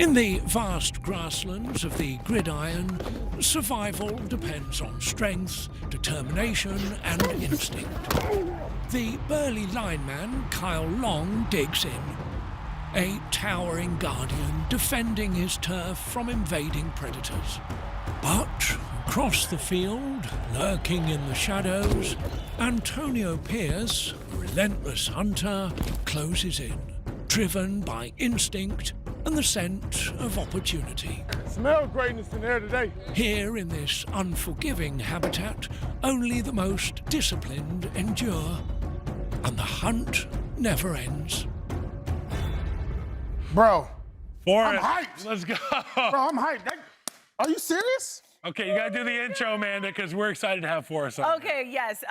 In the vast grasslands of the gridiron, survival depends on strength, determination and instinct. The burly lineman, Kyle Long, digs in. A towering guardian defending his turf from invading predators. But across the field, lurking in the shadows, Antonio Pierce, a relentless hunter, closes in, driven by instinct and the scent of opportunity. Smell greatness in there today. Here in this unforgiving habitat, only the most disciplined endure, and the hunt never ends. Bro, Forrest, I'm hyped. let's go. Bro, I'm hyped. Are you serious? Okay, you gotta do the intro, Amanda, because we're excited to have Forrest on. Okay, yes.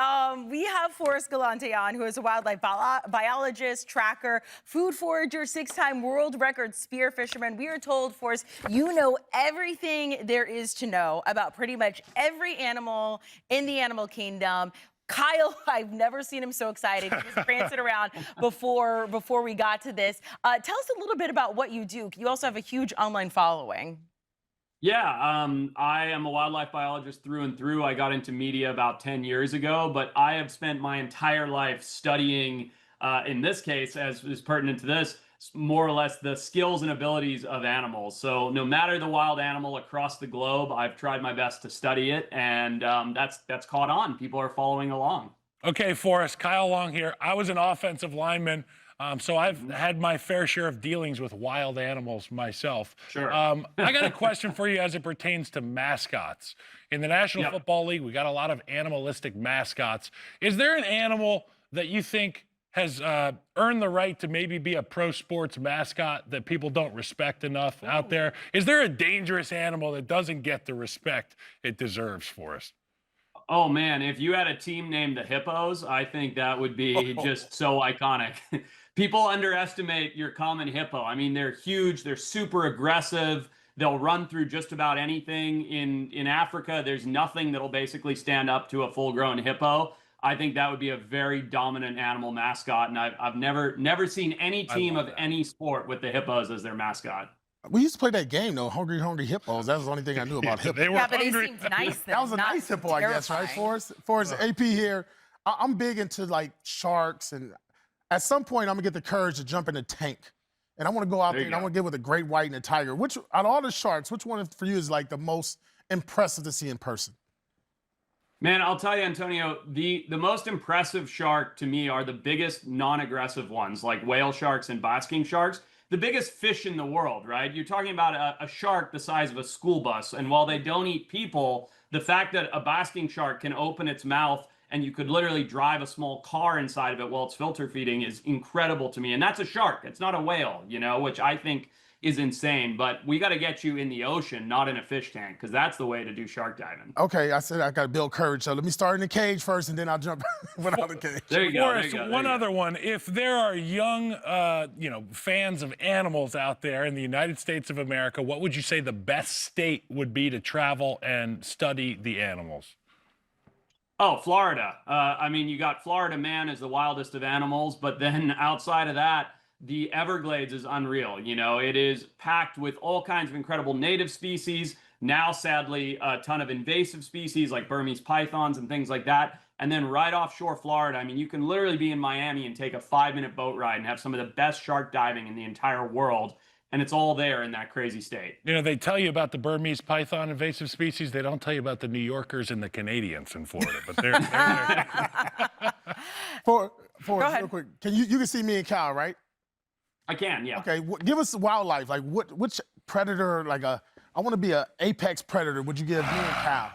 We have Forrest Galante on, who is a wildlife biologist, tracker, food forager, 6-time world record spear fisherman. We are told, Forrest, you know everything there is to know about pretty much every animal in the animal kingdom. Kyle, I've never seen him so excited. He was prancing around before we got to this. Tell us a little bit about what you do. You also have a huge online following. Yeah, I am a wildlife biologist through and through. I got into media about 10 years ago, but I have spent my entire life studying, in this case, as is pertinent to this, more or less the skills and abilities of animals. So no matter the wild animal across the globe, I've tried my best to study it, and that's caught on. People are following along. Okay, Forrest, Kyle Long here. I was an offensive lineman, so I've had my fair share of dealings with wild animals myself. Sure. I got a question for you as it pertains to mascots. In the National Football League, we got a lot of animalistic mascots. Is there an animal that you think has earned the right to maybe be a pro sports mascot that people don't respect enough out there? Is there a dangerous animal that doesn't get the respect it deserves, Forrest? Oh man, if you had a team named the Hippos, I think that would be just so iconic. People underestimate your common hippo. I mean, they're huge, they're super aggressive. They'll run through just about anything. In Africa, there's nothing that'll basically stand up to a full-grown hippo. I think that would be a very dominant animal mascot, and I've never seen any team of any sport with the hippos as their mascot. We used to play that game, though, Hungry Hungry Hippos. That was the only thing I knew about hippos. They were Yeah, but hungry. it seems nice. That was a nice hippo, I guess, right, Forrest, AP here. I'm big into, like, sharks, and at some point, I'm going to get the courage to jump in a tank. And I want to go out there and I want to get with a great white and a tiger. Which, out of all the sharks, which one for you is, like, the most impressive to see in person? Man, I'll tell you, Antonio, the most impressive shark to me are the biggest non-aggressive ones, like whale sharks and basking sharks. The biggest fish in the world, right? You're talking about a shark the size of a school bus. And while they don't eat people, the fact that a basking shark can open its mouth and you could literally drive a small car inside of it while it's filter feeding is incredible to me. And that's a shark. It's not a whale, you know, which I think is insane. But we got to get you in the ocean, not in a fish tank, because that's the way to do shark diving. Okay, I said I got to build courage. So let me start in the cage first, and then I'll jump without the cage. There you go. Forrest, one other one. If there are young, fans of animals out there in the United States of America, what would you say the best state would be to travel and study the animals? Oh, Florida. I mean, you got Florida man is the wildest of animals, but then outside of that, the Everglades is unreal. You know, it is packed with all kinds of incredible native species. Now, sadly, a ton of invasive species like Burmese pythons and things like that. And then right offshore Florida, I mean, you can literally be in Miami and take a 5-minute boat ride and have some of the best shark diving in the entire world. And it's all there in that crazy state. You know, they tell you about the Burmese python invasive species. They don't tell you about the New Yorkers and the Canadians in Florida. But they're Forrest, real quick. You can see me and Kyle, right? I can, yeah. Okay, give us wildlife. Like, which predator, like I want to be an apex predator, would you give me and Kyle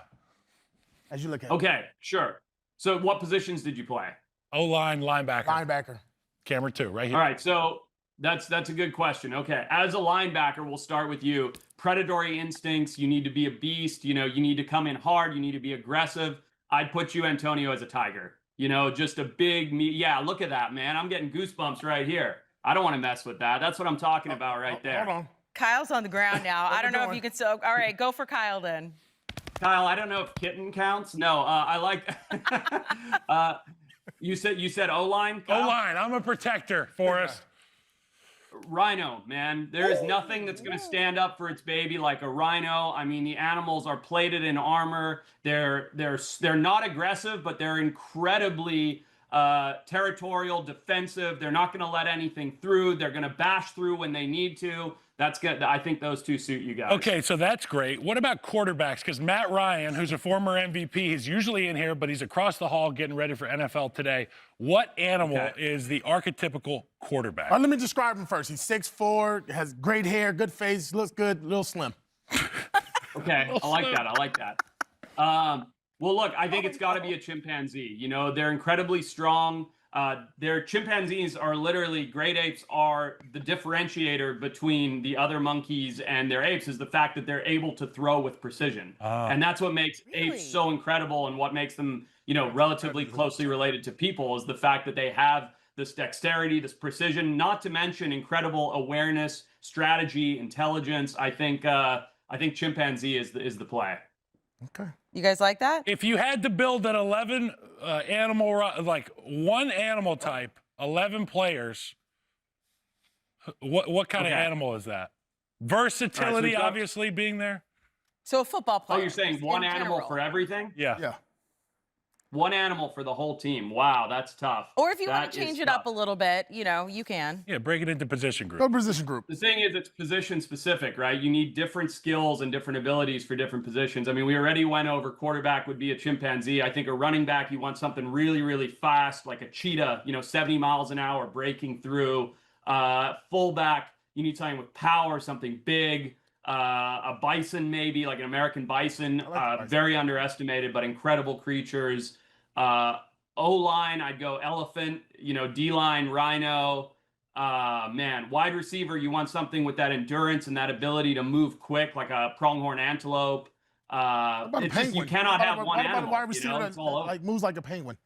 as you look at it? Okay, sure. So what positions did you play? O-line, linebacker. Linebacker. Camera 2, right here. All right, so that's a good question. Okay, as a linebacker, we'll start with you. Predatory instincts, you need to be a beast. You know, you need to come in hard. You need to be aggressive. I'd put you, Antonio, as a tiger. You know, just a big, yeah, look at that, man. I'm getting goosebumps right here. I don't want to mess with that. That's what I'm talking about right there. Hold on. Kyle's on the ground now. I don't know if you can still. All right, go for Kyle then. Kyle, I don't know if kitten counts. No, I like. You said O-line. O-line. I'm a protector, Forrest. rhino, man. There is nothing that's going to stand up for its baby like a rhino. I mean, the animals are plated in armor. They're not aggressive, but they're incredibly territorial, defensive. They're not going to let anything through. They're going to bash through when they need to. That's good. I think those two suit you guys. Okay, so that's great. What about quarterbacks? Because Matt Ryan, who's a former MVP, he's usually in here, but he's across the hall getting ready for NFL today. What animal is the archetypical quarterback? Let me describe him first. He's 6'4", has great hair, good face, looks good, little slim. Okay, I like that. I like that. Well, look, I think it's got to be a chimpanzee. You know, they're incredibly strong. Their chimpanzees are literally, great apes are the differentiator between the other monkeys and their apes is the fact that they're able to throw with precision. And that's what makes apes so incredible and what makes them, you know, relatively closely related to people is the fact that they have this dexterity, this precision, not to mention incredible awareness, strategy, intelligence. I think chimpanzee is the play. Okay. You guys like that? If you had to build an 11 like one animal type, 11 players, what kind of animal is that? Versatility, obviously, being there? So a football player. Oh, you're saying one animal for everything? Yeah. Yeah. One animal for the whole team. Wow, that's tough. Or if you want to change it up a little bit, you know, you can. Yeah, break it into position Go groups. position group. The thing is, it's position specific, right? You need different skills and different abilities for different positions. I mean, we already went over quarterback would be a chimpanzee. I think a running back, you want something really, really fast, like a cheetah, you know, 70 miles an hour breaking through. Fullback, you need something with power, something big. A bison, maybe like an American bison, very underestimated, but incredible creatures. O-line, I'd go elephant, you know, D-line, rhino. Man, wide receiver, you want something with that endurance and that ability to move quick, like a pronghorn antelope. It's just, you cannot have one animal. About a wide receiver it's all over. like moves like a penguin?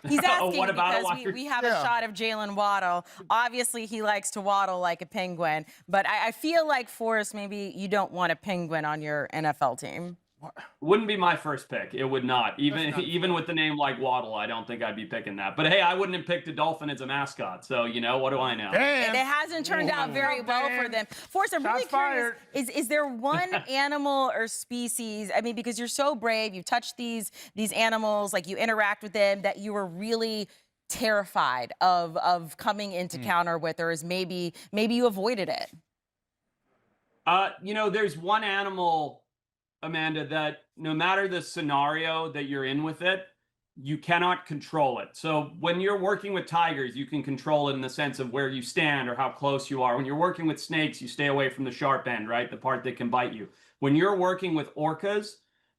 He's asking What about because we have a shot of Jalen Waddle. Obviously, he likes to waddle like a penguin. But I feel like, Forrest, maybe you don't want a penguin on your NFL team. Wouldn't be my first pick. It would not. Even with the name like Waddle, I don't think I'd be picking that. But hey, I wouldn't have picked a dolphin as a mascot. So, you know, what do I know? Damn. It hasn't turned out very well for them. Forrest, I'm really curious, is there one animal or species, I mean, because you're so brave, you touch these animals, like you interact with them, that you were really terrified of coming into counter with, or is maybe you avoided it? You know, there's one animal, Amanda, that no matter the scenario that you're in with it, you cannot control it. So when you're working with tigers, you can control it in the sense of where you stand or how close you are. When you're working with snakes, you stay away from the sharp end, right? The part that can bite you. When you're working with orcas,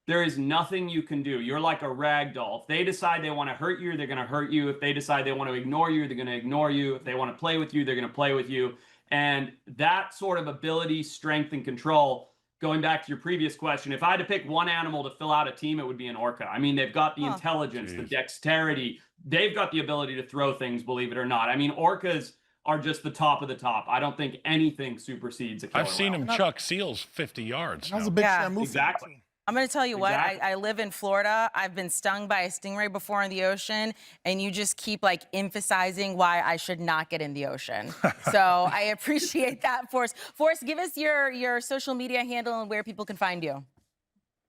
there is nothing you can do. You're like a rag doll. If they decide they want to hurt you, they're going to hurt you. If they decide they want to ignore you, they're going to ignore you. If they want to play with you, they're going to play with you. And that sort of ability, strength, and control, going back to your previous question, if I had to pick one animal to fill out a team, it would be an orca. I mean, they've got the intelligence, the dexterity. They've got the ability to throw things, believe it or not. I mean, orcas are just the top of the top. I don't think anything supersedes a killer I've seen them chuck seals 50 yards. That was a big shamu. Exactly. I'm going to tell you what, I live in Florida. I've been stung by a stingray before in the ocean, and you just keep like emphasizing why I should not get in the ocean. So I appreciate that, Forrest. Forrest, give us your social media handle and where people can find you.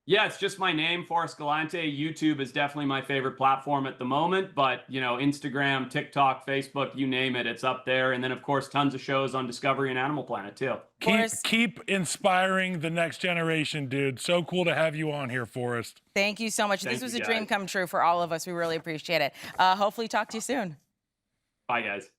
Yeah, it's just my name, Forrest Galante. YouTube is definitely my favorite platform at the moment, but you know, Instagram, TikTok, Facebook, you name it, it's up there. And then, of course, tons of shows on Discovery and Animal Planet too. Keep inspiring the next generation, dude. So cool to have you on here, Forrest. Thank you so much. This was a dream come true for all of us. We really appreciate it. Hopefully talk to you soon. Bye, guys.